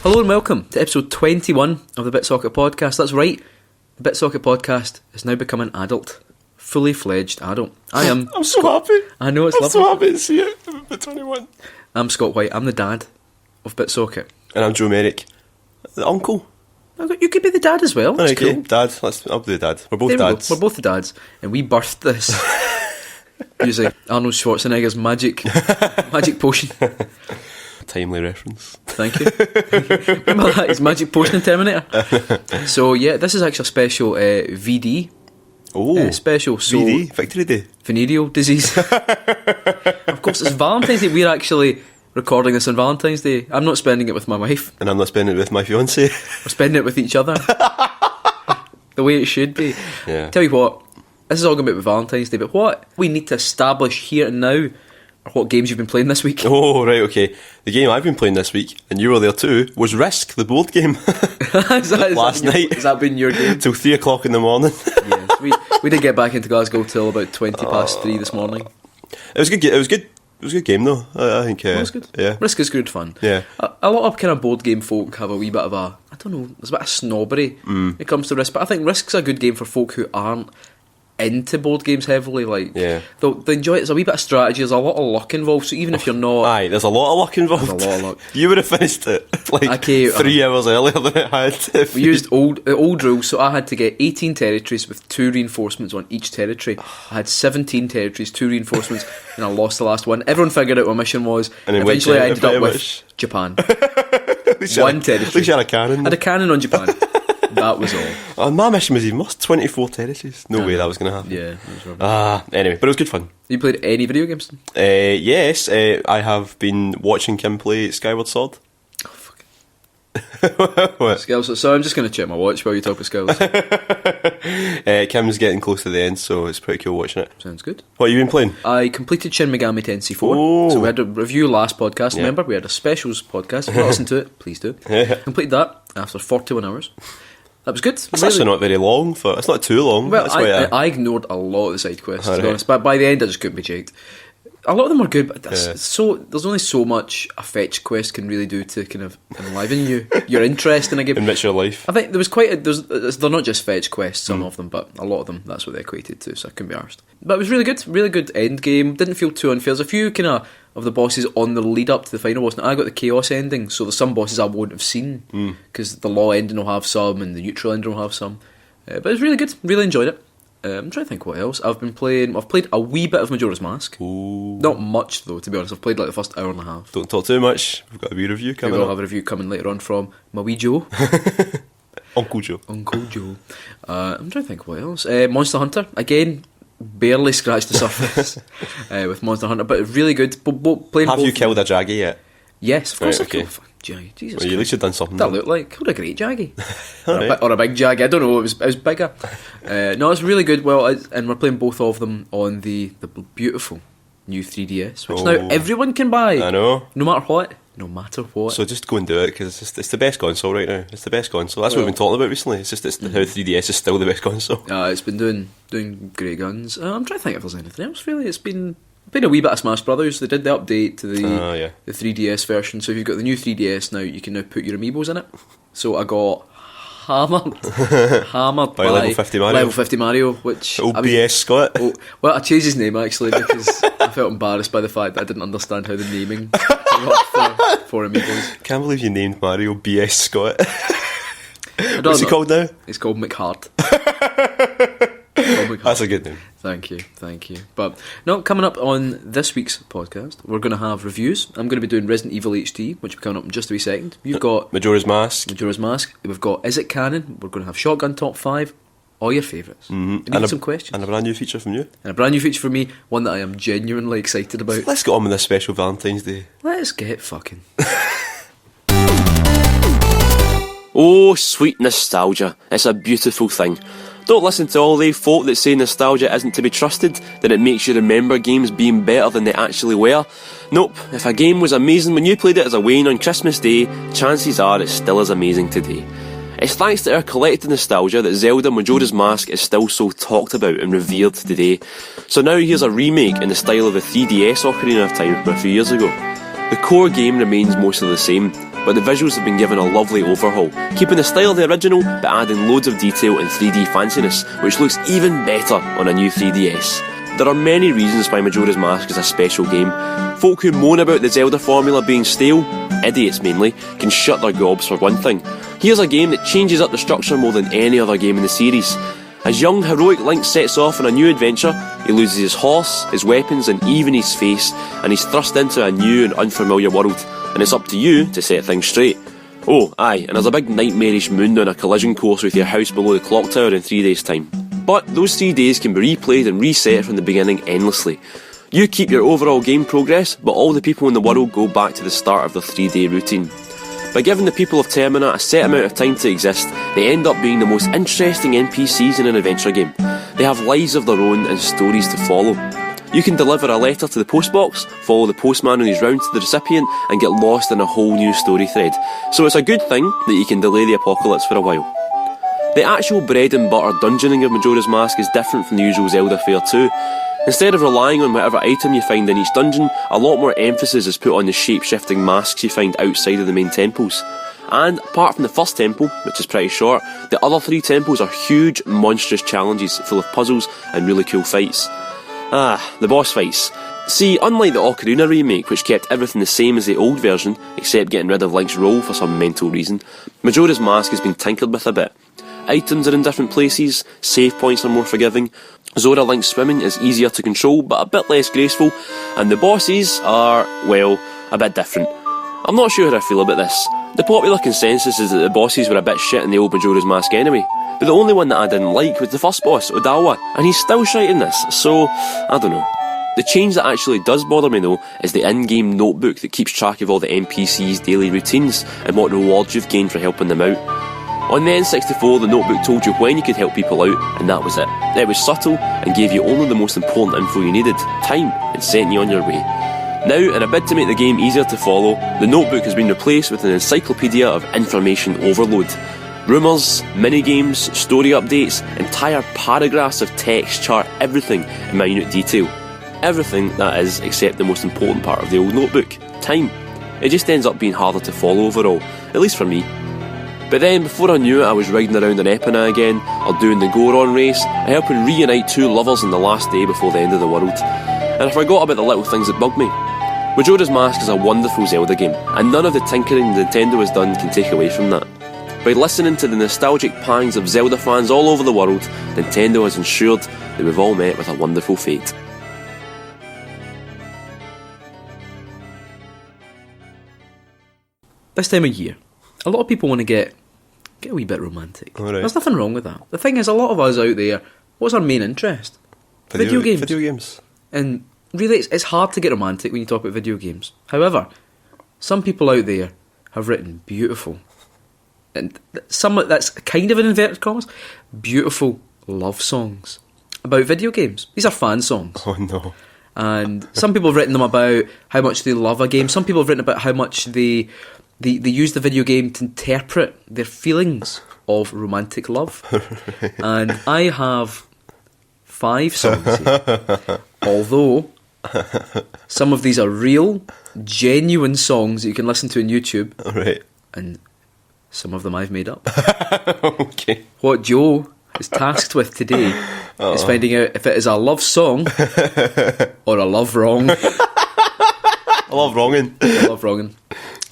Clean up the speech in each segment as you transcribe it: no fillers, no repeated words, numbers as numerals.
Hello and welcome to episode 21 of the BitSocket Podcast. That's right, the BitSocket Podcast has now become an adult, fully fledged adult. I'm so happy. I know, it's I'm lovely. so happy to see it at 21. I'm Scott White, I'm the dad of BitSocket. And I'm Joe Merrick, the uncle. You could be the dad as well. That's Okay, cool. dad. I'll be the dad. We're both There we go. dads. We're both the dads, and we birthed this using Arnold Schwarzenegger's magic potion. Timely reference. Thank you. Remember that? His magic potion in Terminator. So yeah, this is actually a special VD. Oh, Special. So VD, Victory Day. venereal disease. Of course, it's Valentine's Day. We're actually recording this on Valentine's Day. I'm not spending it with my wife. And I'm not spending it with my fiancée. We're spending it with each other. The way it should be. Yeah. Tell you what, this is all going to be about Valentine's Day, but what we need to establish here and now are what games you've been playing this week. Oh, right, okay. The game I've been playing this week, and you were there too, was Risk, the board game. Last night. Has that been your game? Till 3 o'clock in the morning. Yes. We did get back into Glasgow till about 20 past 3 this morning. It was good. It was good. It was a good game though. I think. It was good. Yeah. Risk is good fun. Yeah. A lot of kind of board game folk have a wee bit of a, I don't know, there's a bit of snobbery when it comes to Risk, but I think Risk's a good game for folk who aren't into board games heavily. Like, Yeah. they'll enjoy it. There's a wee bit of strategy. There's a lot of luck involved. So even if you're not, Aye, there's a lot of luck involved. There's a lot of luck. You would have finished it like Okay, 3 hours earlier than it had. we used old rules. So I had to get 18 territories with 2 reinforcements on each territory. I had 17 territories, 2 reinforcements, and I lost the last one. Everyone figured out what my mission was. And then Eventually, went I ended up pretty with much. Japan. One territory. At least you had a cannon. I had a cannon on Japan. That was all. Oh, my mission was even worse. 24 territories. No way that was going to happen. Yeah, that was rubbish. Anyway, but it was good fun. You played any video games? Yes, I have been watching Kim play Skyward Sword. Oh, fuck. What? Skills. So I'm just going to check my watch while you talk about skills. Kim's getting close to the end, so it's pretty cool watching it. Sounds good. What have you been playing? I completed Shin Megami Tensei 4. Oh. So we had a review last podcast. Yeah. Remember, we had a specials podcast. If you want to listen to it, please do. Completed that after 41 hours. That was good. It's actually not very long. It's not too long. Well, That's why I ignored a lot of the side quests, to be Alright. honest. But by the end, I just couldn't be jaked. A lot of them are good, but there's only so much a fetch quest can really do to kind of enliven your interest in a game. enrich your life. I think there was they're not just fetch quests, some of them, but a lot of them, that's what they equated to, so I couldn't be arsed. But it was really good end game, didn't feel too unfair. There's a few kind of the bosses on the lead up to the final boss. Now I got the chaos ending, so there's some bosses I won't have seen, because the law ending will have some, and the neutral ending will have some. But it was really good, really enjoyed it. I'm trying to think what else. I've played a wee bit of Majora's Mask. Ooh. Not much though, to be honest. I've played like the first hour and a half. Don't talk too much. We've got a wee review We coming will up. have a review coming later on from my wee Joe. Uncle Joe. Uncle Joe. I'm trying to think what else. Monster Hunter, again, barely scratched the surface with Monster Hunter, but really good. Playing Have both. you killed a Jaggy yet? Yes, of course Right, I've killed okay. a fucking Jaggy. Jesus Well, you at least Christ. you've done something. That looked like, what a great Jaggy. Alright. Or a big Jaggy, I don't know, it was bigger. No, it's really good. Well, and we're playing both of them on the beautiful new 3DS, which now everyone can buy. I know. No matter what. No matter what. So just go and do it, because it's the best console right now. It's the best console. That's what we've been talking about recently. It's just how 3DS is still the best console. It's been doing great guns. I'm trying to think if there's anything else really. It's been a wee bit of Smash Brothers. They did the update to the 3DS version. So if you've got the new 3DS now, you can now put your amiibos in it. So I got hammered by Level 50 Mario. Level 50 Mario, which OBS Scott. well, I changed his name actually because I felt embarrassed by the fact that I didn't understand how the naming worked for amiibos. Can't believe you named Mario BS Scott. I don't What's he know. called now? It's called McHart. That's a good name. Thank you. But no, coming up on this week's podcast, we're going to have reviews. I'm going to be doing Resident Evil HD, which will be coming up in just a wee second. You've got Majora's Mask. We've got Is It Canon? We're going to have Shotgun Top 5, all your favourites. Mm-hmm. And some questions. And a brand new feature from you. And a brand new feature for me, one that I am genuinely excited about. Let's get on with this special Valentine's Day. Let's get fucking. Oh, sweet nostalgia. It's a beautiful thing. Don't listen to all they folk that say nostalgia isn't to be trusted, that it makes you remember games being better than they actually were. Nope, if a game was amazing when you played it as a Wayne on Christmas Day, chances are it's still as amazing today. It's thanks to our collective nostalgia that Zelda Majora's Mask is still so talked about and revered today. So now here's a remake in the style of the 3DS Ocarina of Time from a few years ago. The core game remains mostly the same, but the visuals have been given a lovely overhaul, keeping the style of the original but adding loads of detail and 3D fanciness, which looks even better on a new 3DS. There are many reasons why Majora's Mask is a special game. Folk who moan about the Zelda formula being stale, idiots mainly, can shut their gobs for one thing. Here's a game that changes up the structure more than any other game in the series. As young, heroic Link sets off on a new adventure, he loses his horse, his weapons and even his face, and he's thrust into a new and unfamiliar world, and it's up to you to set things straight. Oh, aye, and there's a big nightmarish moon on a collision course with your house below the clock tower in 3 days' time. But those 3 days can be replayed and reset from the beginning endlessly. You keep your overall game progress, but all the people in the world go back to the start of their 3-day routine. By giving the people of Termina a set amount of time to exist, they end up being the most interesting NPCs in an adventure game. They have lives of their own and stories to follow. You can deliver a letter to the postbox, follow the postman on his round to the recipient, and get lost in a whole new story thread. So it's a good thing that you can delay the apocalypse for a while. The actual bread and butter dungeoning of Majora's Mask is different from the usual Zelda fare too. Instead of relying on whatever item you find in each dungeon, a lot more emphasis is put on the shape-shifting masks you find outside of the main temples. And apart from the first temple, which is pretty short, the other 3 temples are huge, monstrous challenges full of puzzles and really cool fights. The boss fights. See, unlike the Ocarina remake, which kept everything the same as the old version, except getting rid of Link's roll for some mental reason, Majora's Mask has been tinkered with a bit. Items are in different places, save points are more forgiving, Zora Link's swimming is easier to control but a bit less graceful, and the bosses are, well, a bit different. I'm not sure how I feel about this. The popular consensus is that the bosses were a bit shit in the old Majora's Mask anyway, but the only one that I didn't like was the first boss, Odawa, and he's still shite in this, so I don't know. The change that actually does bother me though is the in-game notebook that keeps track of all the NPCs' daily routines and what rewards you've gained for helping them out. On the N64, the notebook told you when you could help people out, and that was it. It was subtle and gave you only the most important info you needed, time, and sent you on your way. Now, in a bid to make the game easier to follow, the notebook has been replaced with an encyclopedia of information overload. Rumours, minigames, story updates, entire paragraphs of text chart everything in minute detail. Everything, that is, except the most important part of the old notebook, time. It just ends up being harder to follow overall, at least for me. But then, before I knew it, I was riding around in Epona again, or doing the Goron race, and helping reunite 2 lovers on the last day before the end of the world. And I forgot about the little things that bugged me. Majora's Mask is a wonderful Zelda game, and none of the tinkering Nintendo has done can take away from that. By listening to the nostalgic pangs of Zelda fans all over the world, Nintendo has ensured that we've all met with a wonderful fate. This time of year, a lot of people want to get a wee bit romantic. Right. There's nothing wrong with that. The thing is, a lot of us out there, what's our main interest? Video games. Video games. And really, it's hard to get romantic when you talk about video games. However, some people out there have written beautiful, and some that's kind of in inverted commas, beautiful love songs about video games. These are fan songs. Oh no. And some people have written them about how much they love a game. Some people have written about how much they use the video game to interpret their feelings of romantic love. Right. And I have 5 songs here. Although some of these are real, genuine songs that you can listen to on YouTube. Right. And some of them I've made up. Okay. What Joe is tasked with today is finding out if it is a love song or a love wrong. I love wronging. I love wronging.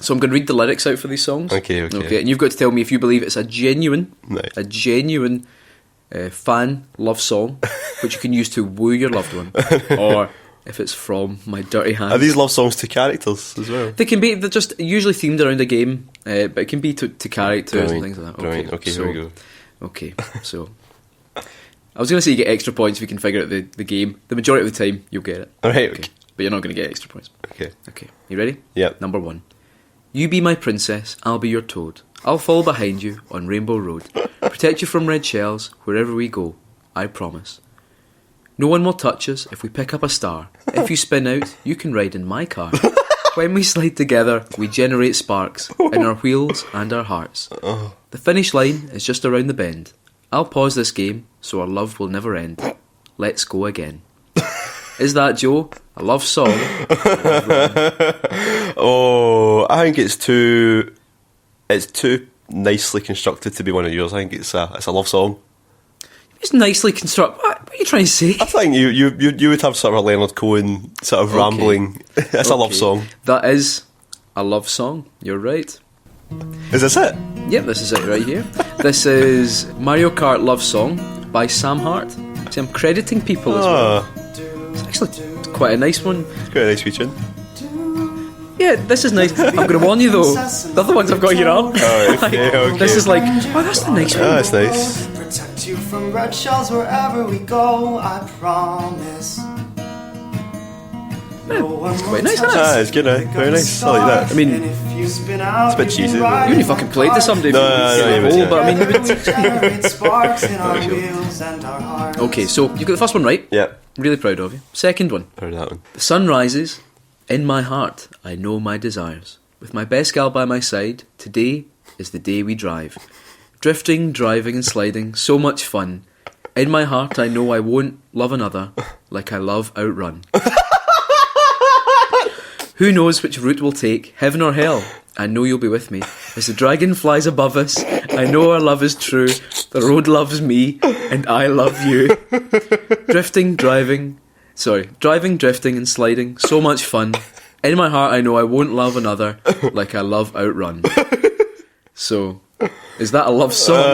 So I'm going to read the lyrics out for these songs. Okay. And you've got to tell me if you believe it's a genuine fan love song, which you can use to woo your loved one, or if it's from my dirty hands. Are these love songs to characters as well? They can be. They're just usually themed around a game, but it can be to characters and things like that. Brilliant. Okay, so, here we go. Okay, so I was going to say you get extra points if you can figure out the game. The majority of the time, you'll get it. Alright, okay. But you're not going to get extra points. Okay. You ready? Yep. Number 1. You be my princess, I'll be your toad. I'll follow behind you on Rainbow Road. Protect you from red shells wherever we go, I promise. No one will touch us if we pick up a star. If you spin out, you can ride in my car. When we slide together, we generate sparks in our wheels and our hearts. The finish line is just around the bend. I'll pause this game so our love will never end. Let's go again. Is that, Joe, a love song? Oh, I think it's too It's too nicely constructed to be one of yours. I think it's a love song. It's nicely constructed. What are you trying to say? I think you would have sort of a Leonard Cohen sort of rambling. It's a love song. That is a love song. You're right. Is this it? Yep, this is it right here. This is Mario Kart Love Song by Sam Hart. See, I'm crediting people as well. It's actually quite a nice one. It's quite a nice feature. Yeah, this is nice. I'm going to warn you though, the other ones I've got here aren't. Okay. This is like, oh, that's the next one. That's nice. Protect you from red shells wherever we go, I promise. It's quite nice, isn't it? It's good, very nice. I like that. I mean, it's a bit cheesy. You only fucking played this someday. No, but I mean, you okay, so you got the first one right. Yeah. Really proud of you. Second one. Proud of that one. The sun rises. In my heart, I know my desires. With my best gal by my side, today is the day we drive. Drifting, driving and sliding, so much fun. In my heart, I know I won't love another like I love Outrun. Who knows which route we'll take, heaven or hell? I know you'll be with me. As the dragon flies above us, I know our love is true. The road loves me, and I love you. Drifting, driving, drifting and sliding, so much fun. In my heart, I know I won't love another like I love Outrun. So, is that a love song?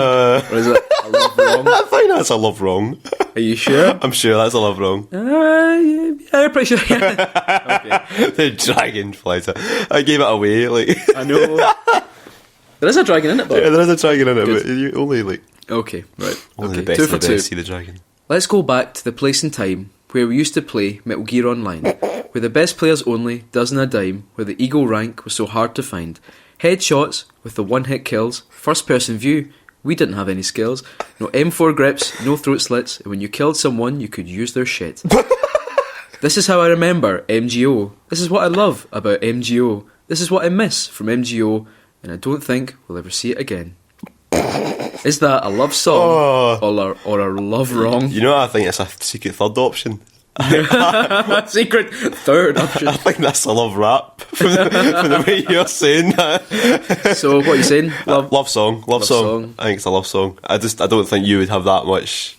Or is it a love wrong? I think that's a love wrong. Are you sure? I'm sure that's a love wrong. Yeah, pretty sure. Yeah. Okay. The dragon flies. I gave it away. Like I know. There is a dragon in it, though. Yeah, there is a dragon in it, Good. but you only like Okay, right. only Okay, the best 2 of for the 2. best see the dragon. Let's go back to the place and time where we used to play Metal Gear Online, where the best players only, dozen a dime, where the eagle rank was so hard to find. Headshots with the one-hit kills, first-person view, we didn't have any skills, no M4 grips, no throat slits, and when you killed someone, you could use their shit. This is how I remember MGO. This is what I love about MGO. This is what I miss from MGO, and I don't think we'll ever see it again. Is that a love song or a love wrong? You know, I think it's a secret third option. Secret third option. I think that's a love rap from the way you're saying that. So what are you saying? Love song. I think it's a love song. I don't think you would have that much.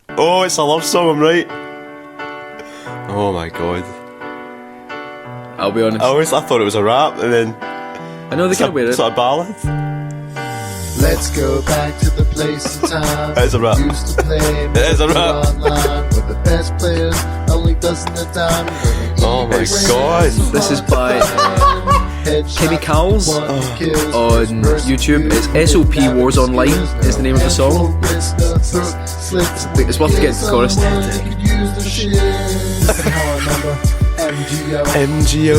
Oh, it's a love song. I'm right. Oh my god. I'll be honest. I thought it was a rap, and then I know they can wear it. It's a ballad. Let's go back to the place and time. It is a rap. Used to play It is a rap. online with the best players, only dozen a dime. Oh my god. This is by Kimmy Cowles on YouTube. It's SOP Wars Online is the name of the song. I think it's worth getting to the chorus. MGO.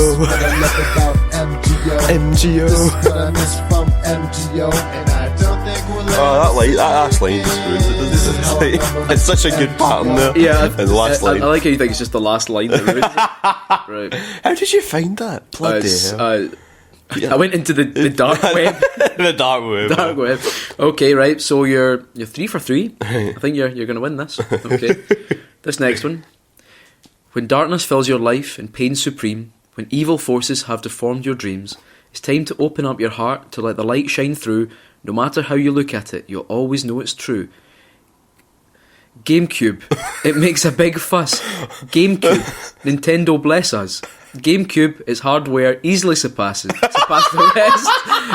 Oh, that last line just ruins it. It's such a good pattern there. Yeah, and the last line. I like how you think it's just the last line that ruins it. Right. How did you find that? Bloody hell. I went into the dark web. The dark web. Dark web. Okay, right. So you're 3 for 3. I think you're going to win this. Okay. This next one. When darkness fills your life and pain supreme, when evil forces have deformed your dreams, it's time to open up your heart to let the light shine through. No matter how you look at it, you'll always know it's true. GameCube. It makes a big fuss. GameCube. Nintendo bless us. GameCube, its hardware easily surpass the rest.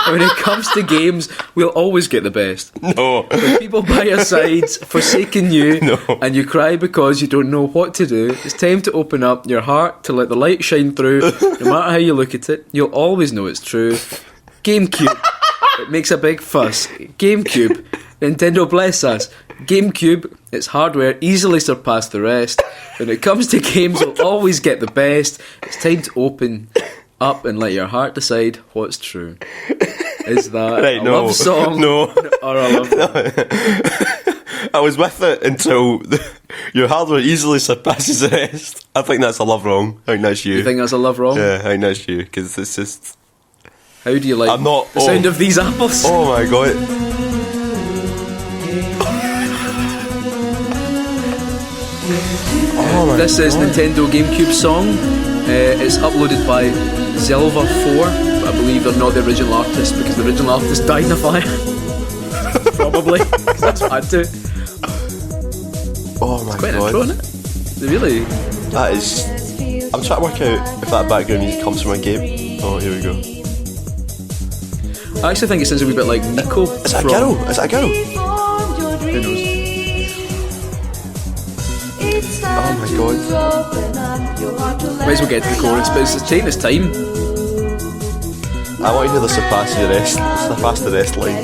And when it comes to games, we'll always get the best. No. When people by your sides forsaking you, and you cry because you don't know what to do, it's time to open up your heart to let the light shine through. No matter how you look at it, you'll always know it's true. GameCube. It makes a big fuss. GameCube. Nintendo bless us. GameCube, its hardware easily surpass the rest. When it comes to games, you'll always get the best. It's time to open up and let your heart decide what's true. Is that a love song? No. Or a love song? I was with it until your hardware easily surpasses the rest. I think that's a love wrong. I think that's you. You think that's a love wrong? Yeah, I think that's you, because it's just... How do you like the sound of these apples? Oh my god. This is Nintendo GameCube song. It's uploaded by Zelda 4. I believe they're not the original artist because the original artist died in a fire. Probably. That's bad too. Oh my Quite an god. intro, isn't it? They really. That is. I'm trying to work out if that background music comes from a game. Oh, here we go. I actually think it sounds a wee bit like Nico. Is that a girl? Is that a girl? Who knows? Oh my god. Might as well get to the chorus, but it's taking its time. I want to hear the surpass the rest line.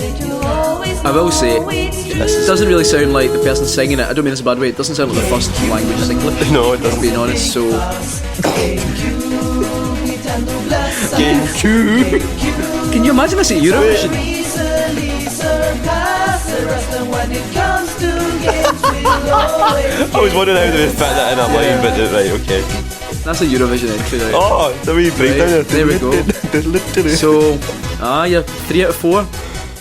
I will say, it doesn't really sound like the person singing it. I don't mean this in a bad way. It doesn't sound like the first language is English. No, it doesn't. Being honest, so. GameCube. Can you imagine this at Eurovision? I was wondering how they would fit that in a line, but right, okay. That's a Eurovision entry, right? Oh, the wee breakdown. There we go. So, you're 3 out of 4.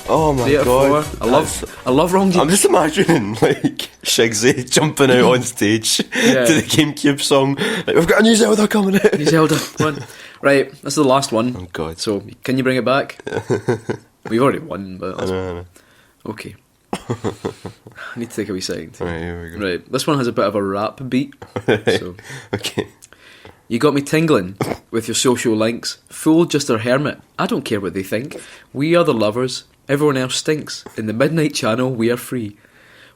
Oh my 3 out god. of 4. I love wrong. I'm just imagining like Shigsy jumping out on stage to the GameCube song. Like, we've got a new Zelda coming out. New Zelda. One. Right, this is the last one. Oh god. So, can you bring it back? We've already won, but I know. okay. I need to take a wee second. Right, here we go. Right, this one has a bit of a rap beat. So, Okay. you got me tingling with your social links. Fool just a hermit. I don't care what they think. We are the lovers. Everyone else stinks. In the midnight channel, we are free.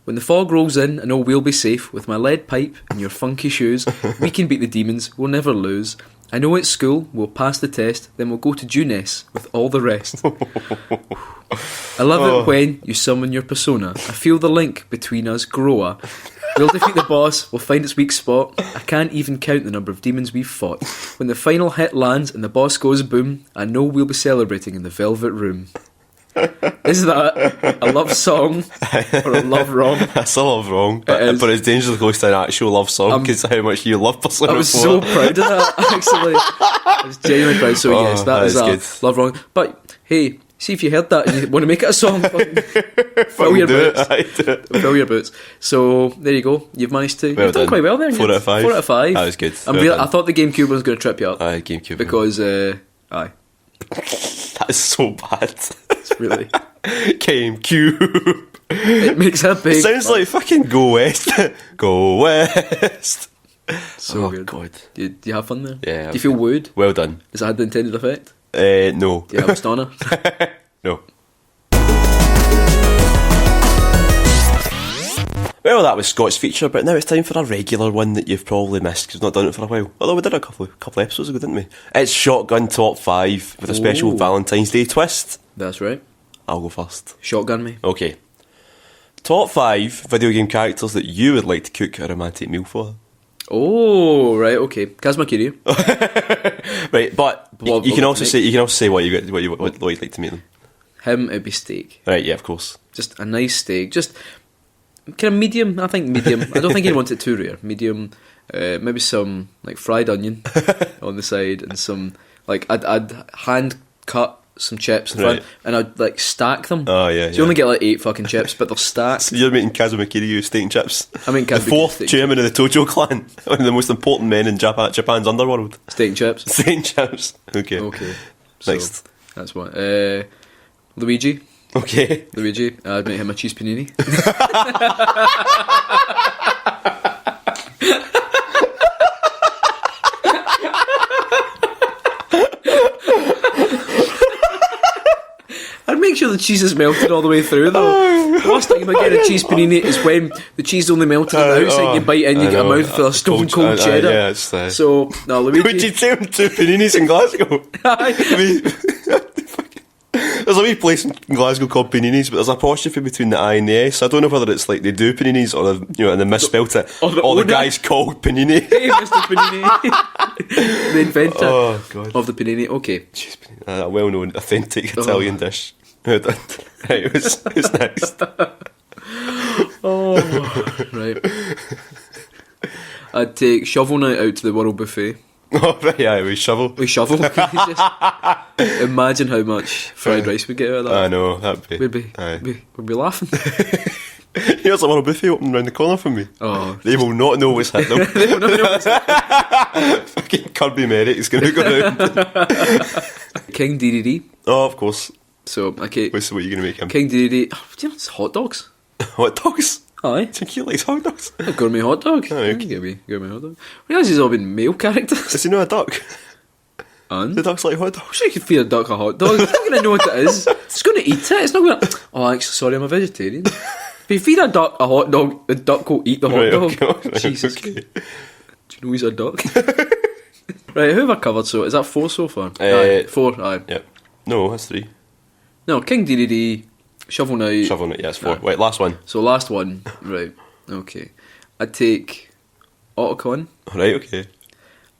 When the fog rolls in, I know we'll be safe. With my lead pipe and your funky shoes, we can beat the demons. We'll never lose. I know at school we'll pass the test. Then we'll go to Juness with all the rest. I love it when you summon your persona. I feel the link between us grow. We'll defeat the boss, we'll find its weak spot. I can't even count the number of demons we've fought. When the final hit lands and the boss goes boom, I know we'll be celebrating in the Velvet Room. Is that a love song or a love rom? That's a love wrong, but it's dangerously close to an actual love song because how much you love Persona 4. I was so proud of that, actually. I was genuinely proud, so yes, that is good. love wrong. But hey, see if you heard that and you want to make it a song, fill your boots. Fill your boots. So there you go. You've managed to. You've done quite well there. 4 out of 5. 4 out of 5. That was good. I thought the GameCube was going to trip you up. Aye, GameCube. Because aye, that is so bad. it's really GameCube. it makes a big. It sounds like fucking Go West. Go West. So good. God. Do you have fun there? Yeah. Do you feel wooed? Well done. Has it had the intended effect? No. Do you have a stunner? No. Well, that was Scott's feature, but now it's time for a regular one that you've probably missed because we've not done it for a while. Although we did a couple episodes ago, didn't we? It's Shotgun Top 5 with a special Valentine's Day twist. That's right. I'll go first. Shotgun me. Okay. Top 5 video game characters that you would like to cook a romantic meal for. Oh, right, okay. Kazuma Kiryu. Right, but you can also say what you'd like to make them. Him, it'd be steak. Right, yeah, of course. Just a nice steak. Just kind of medium. I think medium. I don't think he'd want it too rare. Medium. Maybe some like fried onion on the side, and some like I'd hand cut some chips in front, and I'd like stack them. Oh yeah. So you only get like 8 fucking chips, but they're stacked. So you're making Kazuma Kiryu steak and chips. I mean, the 4th chairman of the Tojo clan, one of the most important men in Japan's underworld. Steak and chips. Steak and chips. Okay. So Next. that's one. Luigi. Okay. Luigi. I'd make him a cheese panini. I'd make sure the cheese is melted all the way through, though. The worst thing about getting a cheese panini is when the cheese only melted on the outside, you bite in, you get a mouthful of stone cold cheddar. Yeah, so, no, Luigi. Would you take him to Paninis in Glasgow? There's a wee place in Glasgow called Paninis, but there's an apostrophe between the I and the S. I don't know whether it's like they do Paninis or and they misspelt it. Or the guy's called Panini. Hey, Mr. Panini. The inventor of the panini. Okay. Cheese panini. A well-known, authentic Italian dish. Well done. Right, who's next? Right. I'd take Shovel Knight out to the World Buffet. Oh, right, yeah, we shovel. Just imagine how much fried rice we'd get out of that. I know, that'd be. We'd be laughing. Here's a little buffet opening round the corner from me. Oh, They will not know what's hit them. Fucking Kirby Merrick is going to go round. King DDD. Oh, of course. So, okay. What are you going to make him? King DDD. Oh, do you know, it's hot dogs. Hot dogs? Aye. Do you think he likes hot dogs? A gourmet hot dog. Aye, okay. Give me hot dog. I realise he's all been male characters. Is he not a duck? And? The ducks like hot I'm dogs. sure you could feed a duck a hot dog. It's not going to know what it is. It's going to eat it. It's not going to... Oh, actually, sorry, I'm a vegetarian. If you feed a duck a hot dog, the duck will eat the hot Right, dog. okay, right, Jesus. okay. Do you know he's a duck? Right, who have I covered so? Is that 4 so far? Uh, 4, aye. Yep. No, that's 3. No, King DDD, Shovel Knight. Shoveling it, yeah, it's 4. Aye. Right, last one. So last one, right, okay. I'd take Otacon, Right, okay.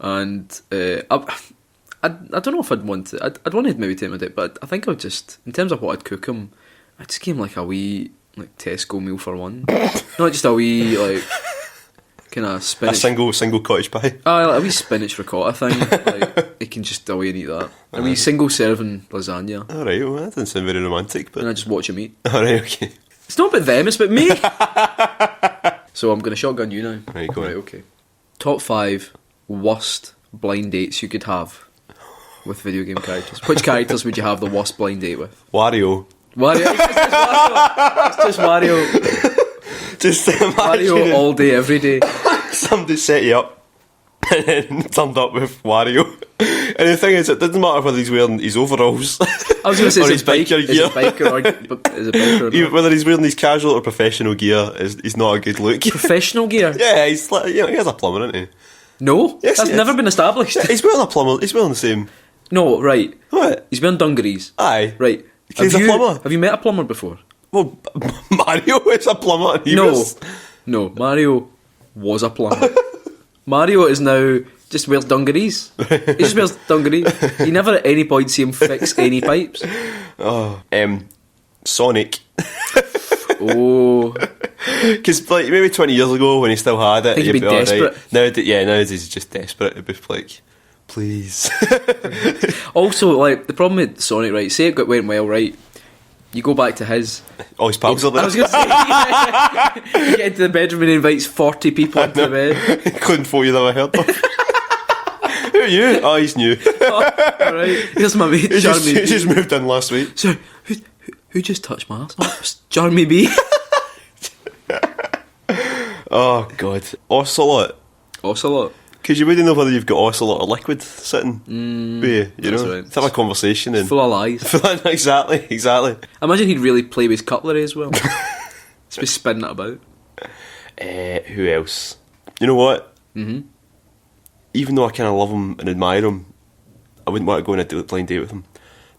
and I don't know if I'd want to. I'd want to maybe take him a dip, but I think I would just, in terms of what I'd cook him, I'd just give him like a wee like Tesco meal for one, not just a wee like kind of A spinach. single cottage pie. Like a wee spinach ricotta thing. Like he can just away and eat that. A wee single serving lasagna, Alright, well, that doesn't sound very romantic, and I but... just watch him eat. Alright, okay. It's not about them, it's about me. So I'm going to shotgun you now. Right, go on. okay. Top 5 worst blind dates you could have with video game characters. Which characters would you have the worst blind date with? Wario. Wario. It's just Wario. Just Wario imagine all day, every day. somebody set you up and then turned up with Wario. And the thing is, it doesn't matter whether he's wearing his overalls I was going to say, or is his it biker gear. is it biker or not? Whether he's wearing his casual or professional gear, is not a good look. Professional gear? Yeah, he's like, he has a plumber, isn't he? No, Yes, that's he never is. been established. He's wearing a plumber. He's wearing the same. No, right. What? He's wearing dungarees. Aye. Right. He's a plumber. Have you met a plumber before? Well, Mario is a plumber. And he No. was... No, Mario was a plumber. Mario is now just wears dungarees. He just wears dungarees. You never at any point see him fix any pipes. Sonic. Oh, Because like maybe 20 years ago when he still had it, think he'd be alright. desperate. Nowadays he's just desperate to be like, please. also like the problem with Sonic, right? Say it went well, right? You go back to his. Oh, his pals are there. I was going to say, you get into the bedroom and he invites 40 people into the bed. Couldn't thought you'd ever heard of. Who are you? Oh, he's new. Alright, here's my mate, He Jeremy B. just moved in last week. So, who just touched my ass? Oh, it's Jeremy B. Oh god, Ocelot. Ocelot. Because you wouldn't know whether you've got Ocelot or liquid sitting with you. You that's know, right. Let's have a conversation and Full of lies. exactly. I imagine he'd really play with his cutlery as well. Just be spinning it about. Who else? You know what? Mm-hmm. Even though I kind of love him and admire him, I wouldn't want to go on a blind date with him.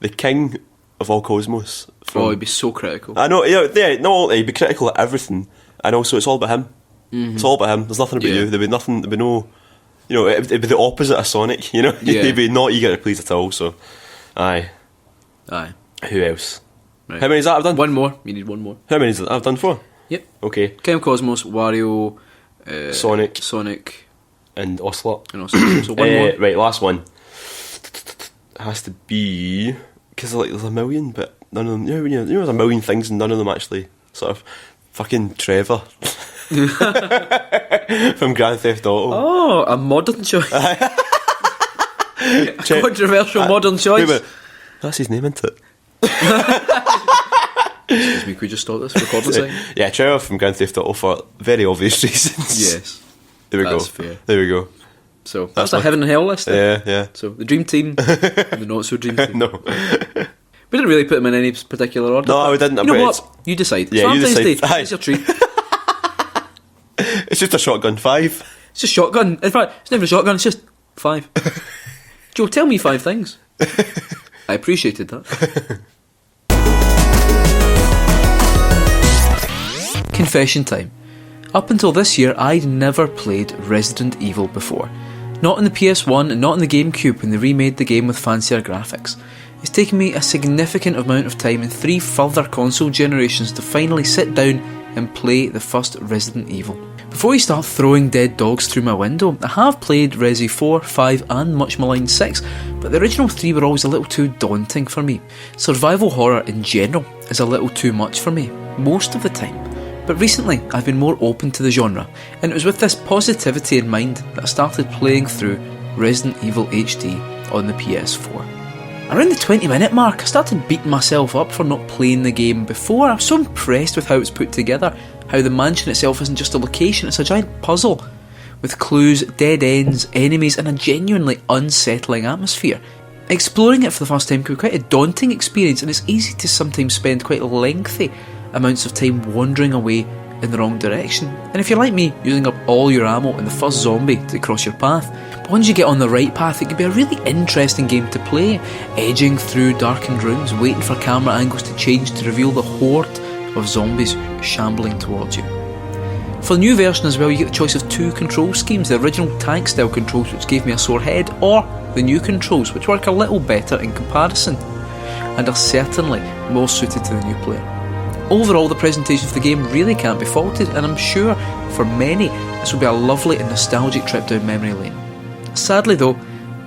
The king of all cosmos. Oh, he'd be so critical. I know, he'd be critical of everything, and also it's all about him. Mm-hmm. It's all about him. There's nothing about Yeah. you. There'd be no, you know, it'd be the opposite of Sonic. You know, Yeah. he'd be not eager to please at all. So, aye. Aye. Who else? Right. How many is that I've done? One more. You need one more. How many is that I've done 4? Yep. Okay, King of Cosmos, Wario, Sonic, and Ocelot. Ocelot. So one more. Right, last one. It has to be because like there's a million, but none of them. You know, there's a million things, and none of them actually sort of fucking Trevor from Grand Theft Auto. Oh, a modern choice. A controversial modern choice. Wait a minute. That's his name, isn't it? Excuse me, could we just stop this recording thing? Yeah, Trevor from Grand Theft Auto for very obvious reasons. Yes. There we That's go. fair. There we go. So that's a heaven and hell list. Then. Yeah. So the dream team and the not so dream team. No. We didn't really put them in any particular order. No, we didn't, You know but what? it's- You decide. Yeah, you Valentine's decide. Day. Aye. It's your treat. It's just a shotgun 5. It's just shotgun. In fact, it's never a shotgun. It's just 5. Joe, tell me 5 things. I appreciated that. Confession time. Up until this year, I'd never played Resident Evil before. Not on the PS1 and not on the GameCube when they remade the game with fancier graphics. It's taken me a significant amount of time and 3 further console generations to finally sit down and play the first Resident Evil. Before you start throwing dead dogs through my window, I have played Resi 4, 5 and much maligned 6, but the original 3 were always a little too daunting for me. Survival horror in general is a little too much for me, most of the time. But recently, I've been more open to the genre, and it was with this positivity in mind that I started playing through Resident Evil HD on the PS4. Around the 20-minute mark, I started beating myself up for not playing the game before. I was so impressed with how it's put together, how the mansion itself isn't just a location, it's a giant puzzle, with clues, dead ends, enemies, and a genuinely unsettling atmosphere. Exploring it for the first time can be quite a daunting experience, and it's easy to sometimes spend quite lengthy amounts of time wandering away in the wrong direction. And if you're like me, using up all your ammo in the first zombie to cross your path, but once you get on the right path, it can be a really interesting game to play, edging through darkened rooms, waiting for camera angles to change to reveal the horde of zombies shambling towards you. For the new version as well, you get the choice of 2 control schemes, the original tank style controls which gave me a sore head, or the new controls which work a little better in comparison, and are certainly more suited to the new player. Overall, the presentation of the game really can't be faulted, and I'm sure for many this will be a lovely and nostalgic trip down memory lane. Sadly though,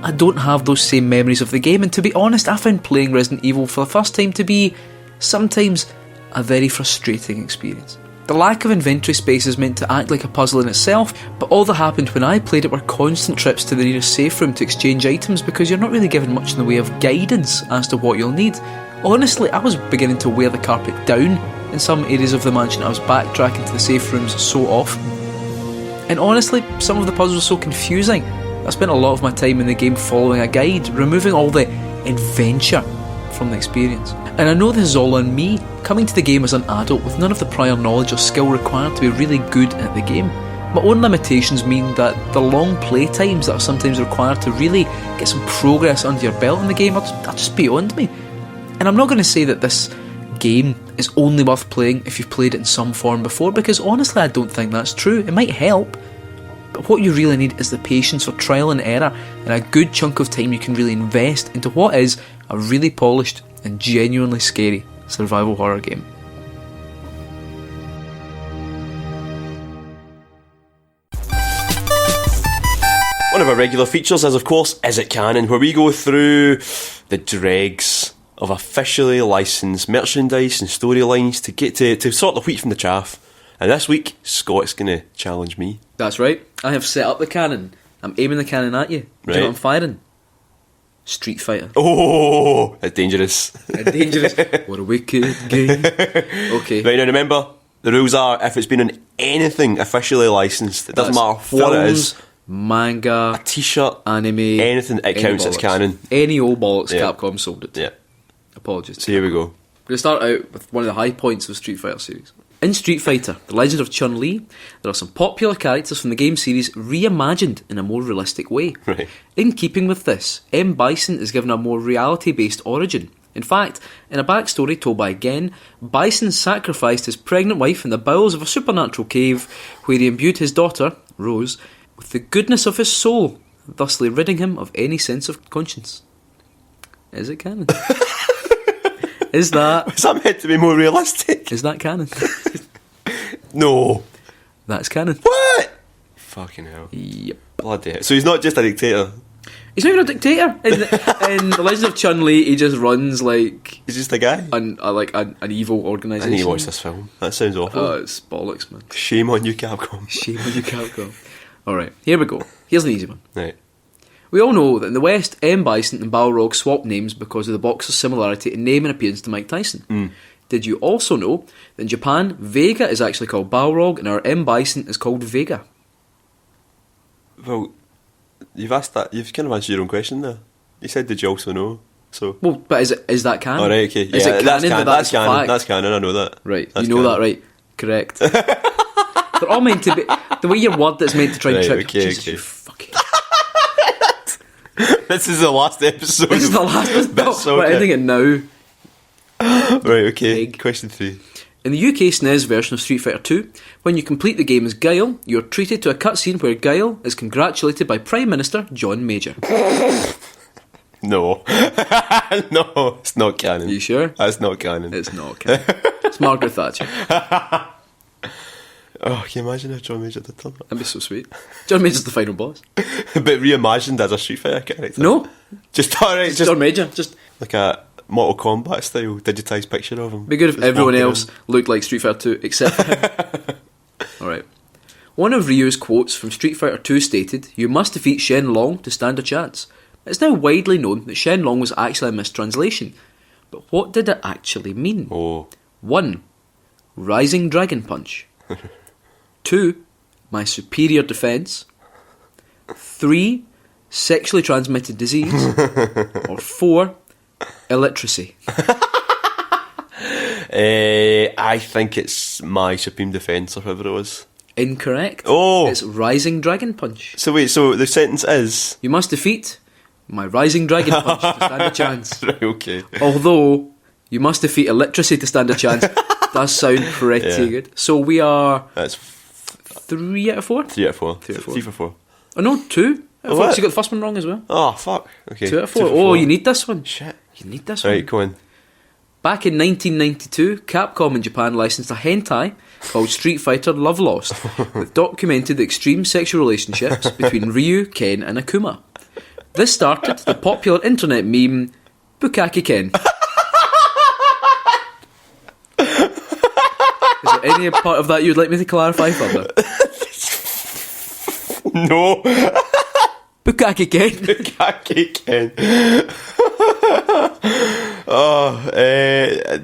I don't have those same memories of the game, and to be honest, I found playing Resident Evil for the first time to be sometimes a very frustrating experience. The lack of inventory space is meant to act like a puzzle in itself, but all that happened when I played it were constant trips to the nearest safe room to exchange items because you're not really given much in the way of guidance as to what you'll need. Honestly, I was beginning to wear the carpet down in some areas of the mansion. I was backtracking to the safe rooms so often. And honestly, some of the puzzles were so confusing. I spent a lot of my time in the game following a guide, removing all the adventure from the experience. And I know this is all on me, coming to the game as an adult with none of the prior knowledge or skill required to be really good at the game. My own limitations mean that the long play times that are sometimes required to really get some progress under your belt in the game are just beyond me. And I'm not going to say that this game is only worth playing if you've played it in some form before, because honestly I don't think that's true. It might help, but what you really need is the patience for trial and error and a good chunk of time you can really invest into what is a really polished and genuinely scary survival horror game. One of our regular features is, of course, Is It Canon, where we go through the dregs of officially licensed merchandise and storylines to get to sort the wheat from the chaff. And this week, Scott's going to challenge me. That's right. I have set up the cannon. I'm aiming the cannon at you. Do you know what I'm firing? Street Fighter. Oh, that's dangerous. Dangerous. What a wicked game. Okay. Right, now remember, the rules are, if it's been on anything officially licensed, it doesn't matter what films, it is. Manga, A t-shirt, anime, anything, it counts as canon. Any old bollocks, Yeah. Capcom sold it. Yeah. Apologies. So here we go. We're going to start out with one of the high points of the Street Fighter series. In Street Fighter, The Legend of Chun-Li, there are some popular characters from the game series reimagined in a more realistic way. Right. In keeping with this, M. Bison is given a more reality-based origin. In fact, in a backstory told by Gen, Bison sacrificed his pregnant wife in the bowels of a supernatural cave, where he imbued his daughter, Rose, with the goodness of his soul, thusly ridding him of any sense of conscience. Is it canon? Is that meant to be more realistic? Is that canon? No. That's canon. What? Fucking hell. Yep. Bloody hell. So he's not just a dictator. He's not even a dictator. In The Legend of Chun-Li, he just runs like He's just a guy. an evil I organisation. need to watch this film. That sounds awful. Oh, it's bollocks, man. Shame on you, Capcom. Shame on you, Capcom. Alright, here we go. Here's an easy one. Right. We all know that in the West, M. Bison and Balrog swapped names because of the boxer's similarity in name and appearance to Mike Tyson. Did you also know that in Japan, Vega is actually called Balrog and our M. Bison is called Vega? Well, you've asked that. You've kind of answered your own question there. You said, did you also know? So. Well, but is that canon? All right, okay. Is Yeah, it that's canon canon. that That's a canon. fact? That's canon. I know that. Right, That's you know canon. that, right? Correct. They're all meant to be. The way your word that's meant to try and Right, trip. okay, Jesus, okay. you fucking. This is the last episode. This is the last one. That's We're okay. ending it now. Right, okay. Pig. Question 3. In the UK SNES version of Street Fighter 2, when you complete the game as Guile, you're treated to a cutscene where Guile is congratulated by Prime Minister John Major. No. No, it's not canon. You sure? That's not canon. It's not canon. It's Margaret Thatcher. Oh, can you imagine if John Major did that? That'd be so sweet. John Major's the final boss. But reimagined as a Street Fighter character. No, Just alright, just John Major. Just like a Mortal Kombat style digitised picture of him. Be good if Just everyone walking else looked like Street Fighter 2 except for him. Alright. One of Ryu's quotes from Street Fighter 2 stated, "You must defeat Shen Long to stand a chance." It's now widely known that Shen Long was actually a mistranslation. But what did it actually mean? Oh. 1. Rising Dragon Punch. 2. My superior defence. 3. Sexually transmitted disease. Or 4. Illiteracy. I think it's my supreme defence or whatever it was. Incorrect. Oh. It's Rising Dragon Punch. So wait, so the sentence is... You must defeat my Rising Dragon Punch to stand a chance. Right, okay. Although, you must defeat illiteracy to stand a chance. Does sound pretty good. So we are That's 3 out of 4? 3 out of 4. 3 out of 4. 3 for 4. Oh no, 2 out of 4. What? So you got the first one wrong as well. Oh, fuck. Okay. 2 out of 4. 2 for Oh, 4. you need this one. Shit. You need this Right, one. go on. Back in 1992, Capcom in Japan licensed a hentai called Street Fighter Love Lost, that documented the extreme sexual relationships between Ryu, Ken and Akuma. This started the popular internet meme, Bukkake Ken. Is there any part of that you'd like me to clarify further? No. Bukkake Ken. Bukkake Ken.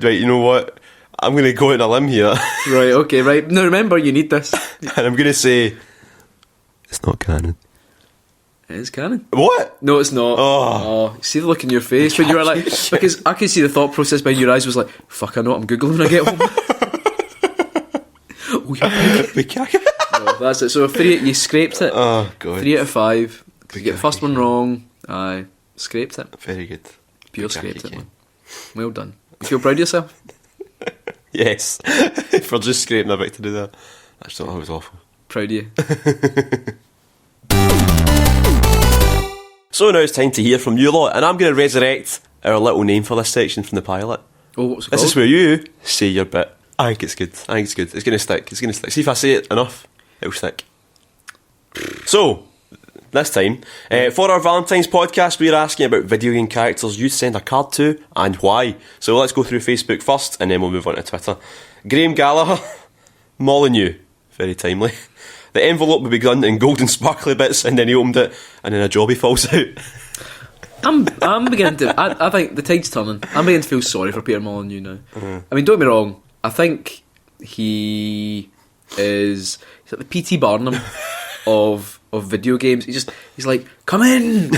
Right, you know what? I'm going to go on a limb here. Right, okay, right. Now remember, you need this. And I'm going to say... It's not canon. It is canon. What? No, it's not. Oh. See the look in your face when you were like... Because I could see the thought process behind your eyes was like, fuck, I know what I'm Googling when I get home. Oh, you're Bukkake. no, that's it. So 3, you scraped it. Oh, God. 3 out of 5. You get the first one wrong. Aye. Scraped it. Very good. Pure Bukkake scraped it, Ken. man. Well done. You feel proud of yourself? Yes. For just scraping a bit to do that. I just thought that was awful. Proud of you. So now it's time to hear from you lot, and I'm going to resurrect our little name for this section from the pilot. Oh, what's it This called? is where you say your bit. I think it's good. It's going to stick. It's going to stick. See if I say it enough, it'll stick. So, this time, for our Valentines podcast, we're asking about video game characters you'd send a card to and why. So let's go through Facebook first, and then we'll move on to Twitter. Graham Gallagher, Molyneux, very timely. The envelope would be done in golden sparkly bits, and then he opened it, and then a jobby falls out. I'm beginning to... I think the tide's turning. I'm beginning to feel sorry for Peter Molyneux now. I mean, don't get me wrong. I think he's like the P.T. Barnum of video games. He's like, come in.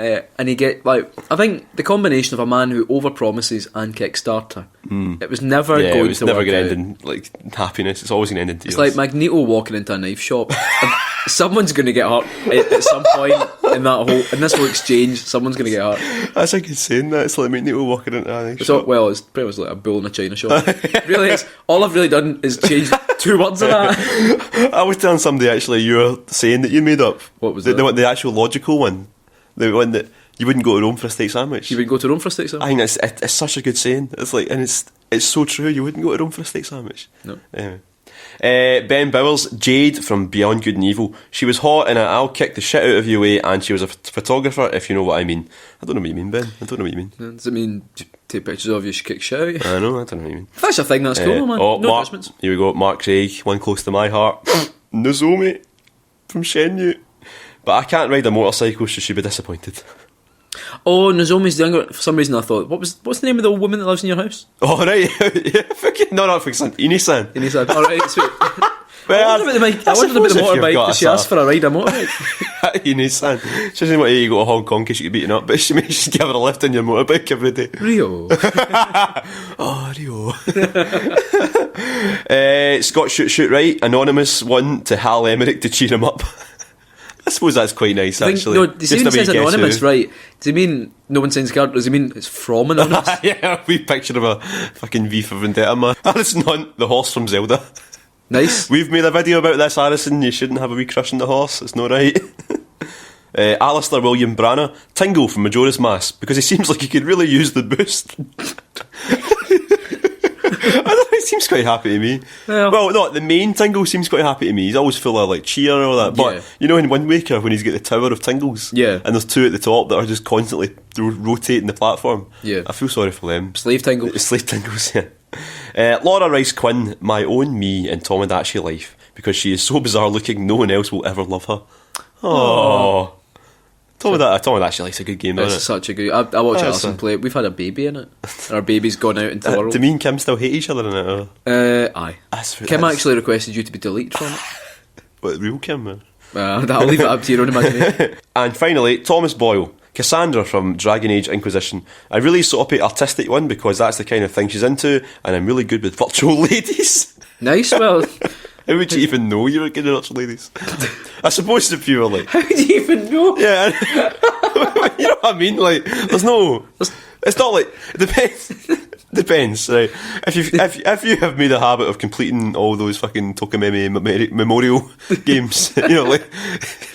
And he get like, I think the combination of a man who overpromises and Kickstarter, it was never going it was to never work going to out. end in like happiness. It's always going to end in tears. It's like Magneto walking into a knife shop. And someone's going to get hurt at some point in this whole exchange. Someone's going to get hurt. That's a good saying. That it's like Magneto walking into a knife So, shop. well, it's pretty much like a bull in a china shop. Really, all I've really done is change 2 words of that. I was telling somebody actually you were saying that you made up. What was the, that? the actual logical one? The one that you wouldn't go to Rome for a steak sandwich. You would go to Rome for a steak I sandwich? think it's such a good saying. It's like, and it's so true. You wouldn't go to Rome for a steak sandwich. No. Anyway. Ben Bowers, Jade from Beyond Good and Evil. She was hot in a I'll kick the shit out of you way, and she was a photographer, if you know what I mean. I don't know what you mean, Ben. I don't know what you mean. Does it mean take pictures of you, she kick shit out of you? I know, I don't know what you mean. If that's your thing, that's cool, man. Oh, No Mark, judgments. here we go. Mark Craig, one close to my heart. Nozomi from Shenmue. But I can't ride a motorcycle, so she'd be disappointed. Oh, Nozomi's the younger... For some reason I thought, what's the name of the old woman that lives in your house? Oh, right. Yeah, fucking, no, not fucking Ini-san. And he said, alright, sweet. Well, I wondered about the motorbike. Did she ask for a ride a motorbike? Ini-san. She doesn't want you to go to Hong Kong because you get beaten up, but she makes you give her a lift on your motorbike every day. Rio. Oh, Rio. Scott Shoot Right, anonymous one to Hal Emmerich to cheer him up. I suppose that's quite nice, actually. No, does he Just mean a wee says guess anonymous, who. right? Does he mean no one sends card? Does he mean it's from anonymous? Yeah, a wee picture of a fucking V for Vendetta man. Alison Hunt, the horse from Zelda. Nice. We've made a video about this, Alison. You shouldn't have a wee crush on the horse. It's not right. Alistair William Branner, Tingle from Majora's Mask, because he seems like he could really use the boost. I don't know, seems quite happy to me. Well- Well, no, the main Tingle seems quite happy to me. He's always full of like cheer and all that. But Yeah. you know, in Wind Waker, when he's got the tower of Tingles, Yeah. and there's two at the top that are just constantly rotating the platform. Yeah. I feel sorry for them. Slave Tingle. Slave Tingles, yeah. Laura Rice Quinn, my own me in Tom and Dashi life, because she is so bizarre looking, no one else will ever love her. Oh. Tom and Dashi life's a good game, It's isn't it? such a good. I watch That's Alison play it. We've had a baby in it. Our baby's gone out into the world. Do me and Kim still hate each other in it? Or? Aye. That's- Kim that's- actually requested you to be deleted from it. What, real Kim, man? I'll leave it up to your own imagination. And finally, Thomas Boyle. Cassandra from Dragon Age Inquisition. I really sort of pick artistic one because that's the kind of thing she's into, and I'm really good with virtual ladies. Nice. Well, How would you even know you were good at virtual ladies? I suppose if you were like, how do you even know? yeah, you know what I mean? Like, it's not like it depends. Depends, right? If you have made a habit of completing all those fucking Tokameme memorial games, you know, like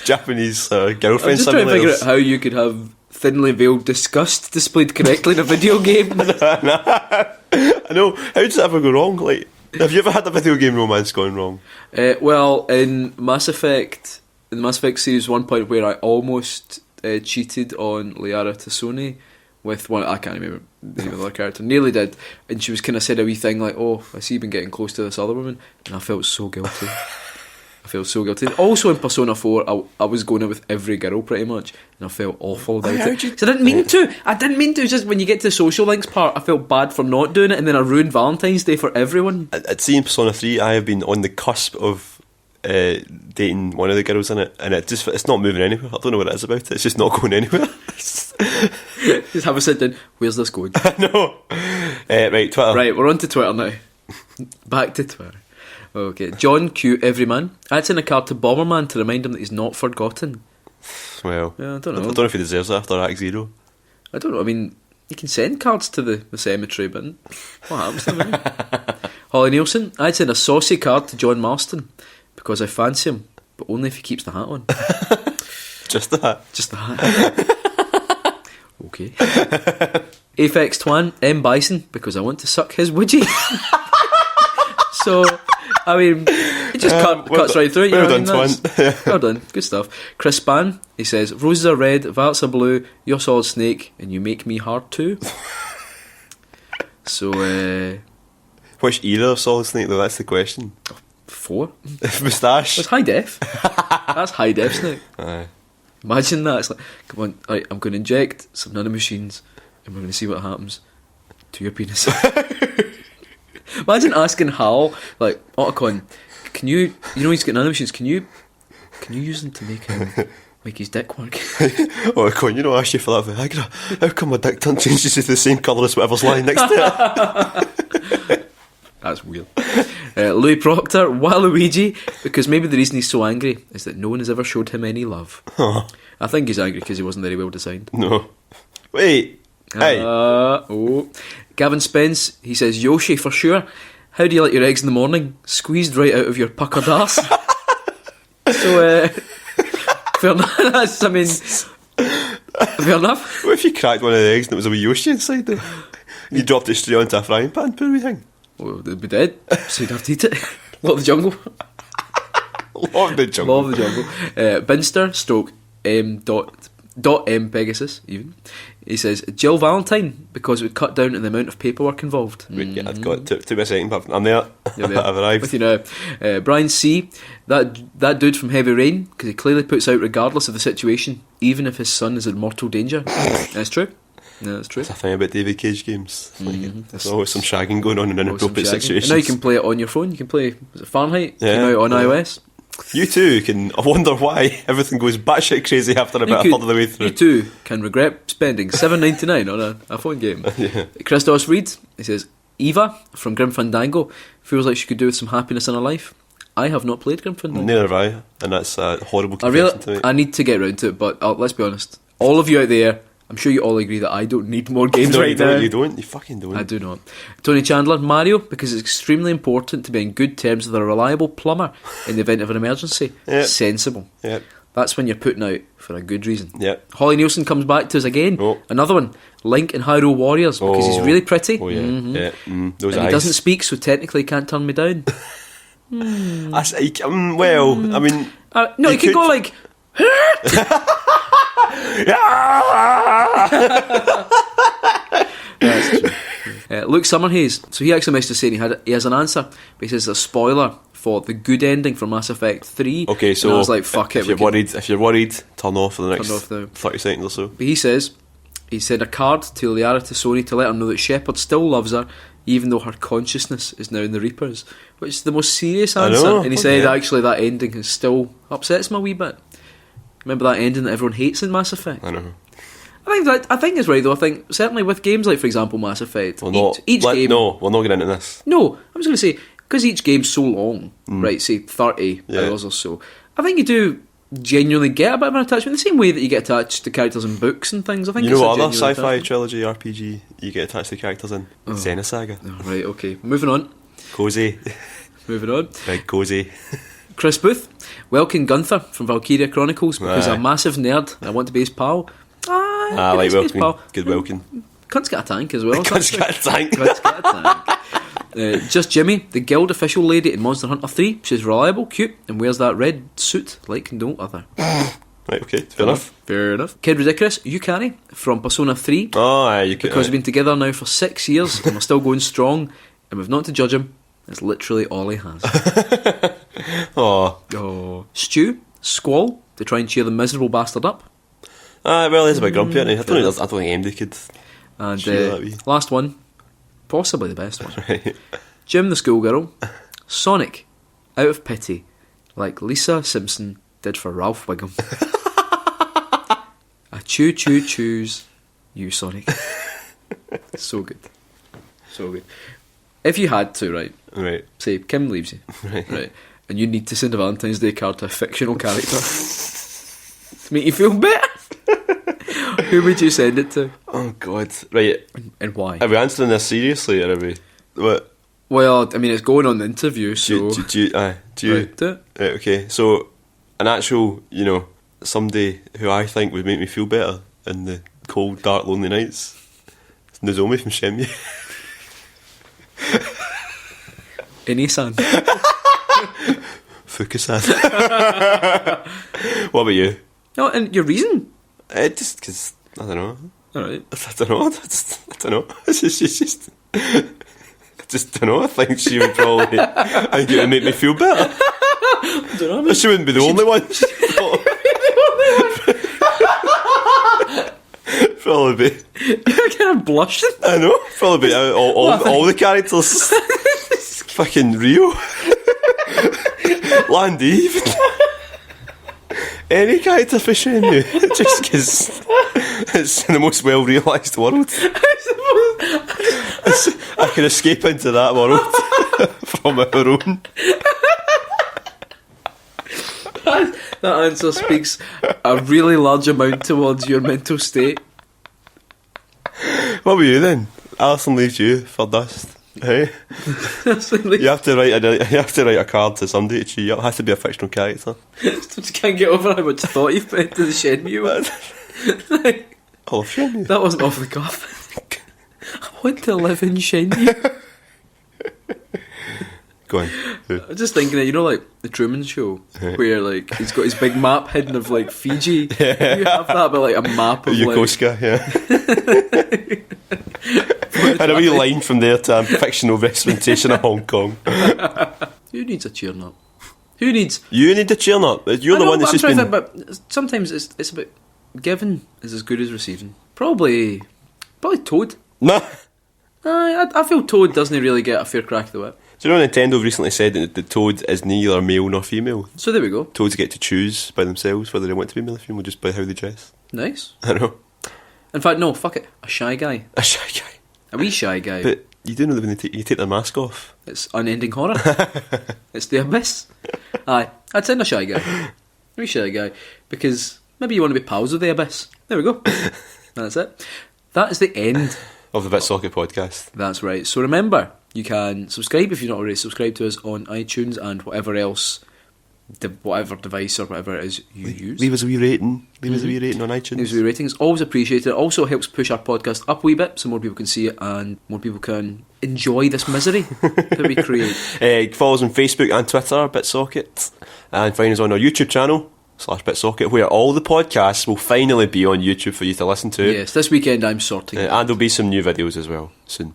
Japanese I'm girlfriend just trying to figure out simulators. how you could have thinly veiled disgust displayed correctly in a video game. I know. How does it ever go wrong? Like, have you ever had a video game romance gone wrong? Well, in Mass Effect series, one point where I almost cheated on Liara Tassone with one, I can't remember the name of the other character, nearly did, and she was kind of said a wee thing like, "Oh, I see you've been getting close to this other woman," and I felt so guilty. Also in Persona 4, I was going out with every girl pretty much, and I felt awful about how'd it. you- So I didn't mean to. It's just when you get to the social links part, I felt bad for not doing it, and then I ruined Valentine's Day for everyone. I'd see in Persona 3, I have been on the cusp of dating one of the girls in it, and it's not moving anywhere. I don't know what it is about it. It's just not going anywhere. Just have a sit down. Where's this going? No. Right, Twitter. Right, we're on to Twitter now. Back to Twitter. Okay, John Q. Everyman. I had sent a card to Bomberman to remind him that he's not forgotten. Well, Yeah, I don't I know. don't know if he deserves it after Act Zero. I don't know. I mean, you can send cards to the cemetery, but what happens to them? Holly Nielsen. I had sent a saucy card to John Marston because I fancy him, but only if he keeps the hat on. Just that. Just the hat. Okay. Aphex Twan. M. Bison because I want to suck his woodgie. So, I mean, it just cuts right through it. You well know what I done, mean? Twan. Well done, good stuff. Chris Span, he says, roses are red, violets are blue, you're Solid Snake, and you make me hard too. So, Which era of Solid Snake though? That's the question. 4? Moustache. That's high def. That's high def Snake. Aye. Imagine that. It's like, come on, right, I'm going to inject some nanomachines, and we're going to see what happens to your penis. Imagine asking Hal, like, Otacon, can you know he's got nanomachines, can you use them to make his dick work? Oh, Con, you know I asked you for that Viagra. How come my dick turn changes to the same colour as whatever's lying next to it? That's weird. Louis Proctor, Waluigi, because maybe the reason he's so angry is that no one has ever showed him any love. Oh, I think he's angry because he wasn't very well designed. no. Wait. Hey. Gavin Spence, he says, Yoshi for sure. How do you like your eggs in the morning? Squeezed right out of your puckered ass. So, fair enough. That's, I mean, fair enough. What if you cracked one of the eggs and it was a wee Yoshi inside though? You dropped it straight onto a frying pan, poor wee thing. Well, they'd be dead, so you'd have to eat it. Lot of the jungle. Love the jungle. Law of the jungle. Binster, stroke, M Pegasus, even. He says, Jill Valentine, because it would cut down on the amount of paperwork involved. Wait, yeah, I've got took me a second, but I'm there. You're there. I've arrived. With you now. Brian C. That dude from Heavy Rain, because he clearly puts out regardless of the situation, even if his son is in mortal danger. That's true. No, that's true. That's a thing about David Cage games. There's always some shagging going on in inappropriate And situations. now you can play it on your phone. You can play, was it Fahrenheit? Yeah, Came out on yeah. iOS. You too can. I wonder why everything goes batshit crazy after about a third of the way through. You too can regret spending $7.99 on a phone game. Yeah. Christos Reed, he says, Eva from Grim Fandango feels like she could do with some happiness in her life. I have not played Grim Fandango. Neither have I, and that's a horrible I confession to make. need to get round to it, but let's be honest. All of you out there, I'm sure you all agree that I don't need more games No, right you don't. now. You don't. You fucking don't. I do not. Tony Chandler, Mario, because it's extremely important to be in good terms with a reliable plumber in the event of an emergency. Yep. Sensible. Yep. That's when you're putting out for a good reason. Yep. Holly Nielsen comes back to us again. Oh. Another one. Link and Hyrule Warriors, because he's really pretty. Oh, yeah. Yeah. Those And eyes. he doesn't speak, so technically he can't turn me down. Well, I mean... No, he could go like... That's true. Luke Summerhaze. So he actually messaged us saying he has an answer, but he says a spoiler for the good ending for Mass Effect 3. Okay, so and I was like, fuck if it. if you're worried, turn off for the next Turn off now. 30 seconds or so. But he sent a card to Liara to Sony to let her know that Shepard still loves her, even though her consciousness is now in the Reapers, which is the most serious I answer. know, And he said yeah. actually that ending is still upsets me a wee bit. Remember that ending that everyone hates in Mass Effect? I know. I think it's right though. I think certainly with games like, for example, Mass Effect, each game. No, we're not getting into this. No, I'm just going to say, because each game's so long, right, say 30 hours or so, I think you do genuinely get a bit of an attachment, the same way that you get attached to characters in books and things. I think You know it's a what other genuine sci-fi attachment. trilogy RPG you get attached to characters in? Xenosaga. Oh, right, okay. Moving on. Cozy. Moving on. Big cozy. Chris Booth. Welkin Gunther from Valkyria Chronicles, because I'm a massive nerd and I want to be his pal. I like his Welkin. pal. Good Welkin. Cunt's got a tank as well. Cunt's got a tank. Cunt's got a tank. Just Jimmy, the guild official lady in Monster Hunter 3. She's reliable, cute, and wears that red suit like no other. Right, okay, fair enough. Fair enough. Kid Ridiculous, Yukari from Persona 3. Oh, aye, you Because we've been together now for 6 years and we're still going strong, and we've not to judge him. It's literally all he has. Oh. Stu, Squall, to try and cheer the miserable bastard up. Well, he's a bit grumpy, isn't he? I don't think anybody could. And Cheer that wee. last one, possibly the best one. Right. Jim the schoolgirl, Sonic, out of pity, like Lisa Simpson did for Ralph Wiggum. I choose you, Sonic. So good. So good. If you had to, Right. say Kim leaves you, right, and you need to send a Valentine's Day card to a fictional character to make you feel better, who would you send it to, Oh, God. Right. and why? Are we answering this seriously, or are we... What? Well, I mean, it's going on the interview, so Do you... Right, do it. Right, okay, so an actual, somebody who I think would make me feel better in the cold, dark, lonely nights. It's Nozomi from Shenmue. Ine-san. Fukusan. What about you? No, and your reason? Just because, I don't know. Alright. I don't know. I don't know. She's just... I just don't know. I think she would probably... I think it would make me feel better. I don't know. She wouldn't be the only one. Probably be... You're kind of blushing. I know. Probably be all the characters. Fucking Rio. Landy even. Any character for Shenmue. Just because it's the most well realised world. I can escape into that world from our own. That answer speaks a really large amount towards your mental state. What about you then? Alison leaves you for dust. Hey? You have to write a card to somebody to cheer you up. It has to be a fictional character. Just can't get over how much thought you've put into the Shenmue one. I love Shenmue. That wasn't off the cuff. I want to live in Shenmue. Go on. I'm just thinking that, like the Truman Show, where like he's got his big map hidden of like Fiji. Yeah. You have that, but like a map of Yokosuka, yeah. And a wee line from there to fictional representation of Hong Kong. Who needs a cheer nut? Who needs? You need to cheer up. You're the one that's just been... But sometimes it's about giving is as good as receiving. Probably Toad. Nah. I feel Toad doesn't really get a fair crack of the whip. Do you know Nintendo recently said that the Toad is neither male nor female? So there we go. Toads get to choose by themselves whether they want to be male or female just by how they dress. Nice. I know. In fact, no, fuck it. A shy guy. A shy guy. A wee shy guy. But you do know that when you take their mask off. It's unending horror. It's the abyss. Aye, I'd send a shy guy. A wee shy guy. Because maybe you want to be pals with the abyss. There we go. That's it. That is the end Of the Bit Socket podcast. That's right. So remember, you can subscribe if you're not already subscribed to us on iTunes and whatever else whatever device or whatever it is you use. Leave us a wee rating. Leave us a wee rating on iTunes. Leave us a wee rating. It's always appreciated. It also helps push our podcast up a wee bit so more people can see it and more people can enjoy this misery that we create. Follow us on Facebook and Twitter, BitSocket, and find us on our YouTube channel /BitSocket, where all the podcasts will finally be on YouTube for you to listen to. Yes, this weekend I'm sorting. And there'll be some new videos as well soon.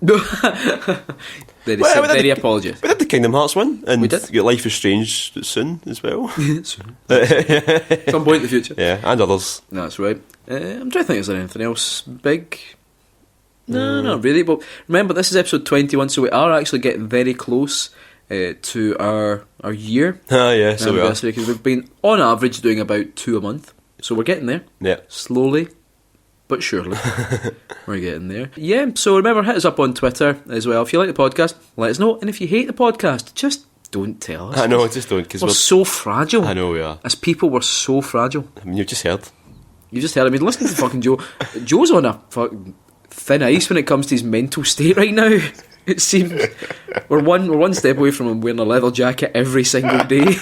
Very apologies. We did the Kingdom Hearts one, and We did. Your Life is Strange soon as well. Some point in the future. Yeah, and others. No, that's right. I'm trying to think, is there anything else big? No, not really. But remember, this is episode 21, so we are actually getting very close to our year Yeah, so we are. anniversary, because we've been on average doing about 2 a month, so we're getting there. Yeah. Slowly but surely we're getting there. Yeah, so remember, hit us up on Twitter as well. If you like the podcast, let us know, and if you hate the podcast, just don't tell us. I know, just don't, because we're so fragile. I know we are. As people, we're so fragile. I mean, you've just heard. You just heard. I mean, listen to fucking Joe. Joe's on a fucking thin ice when it comes to his mental state right now. It seems we're one step away from him wearing a leather jacket every single day.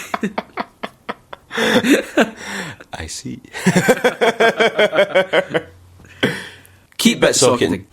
I see. Keep bit socketing.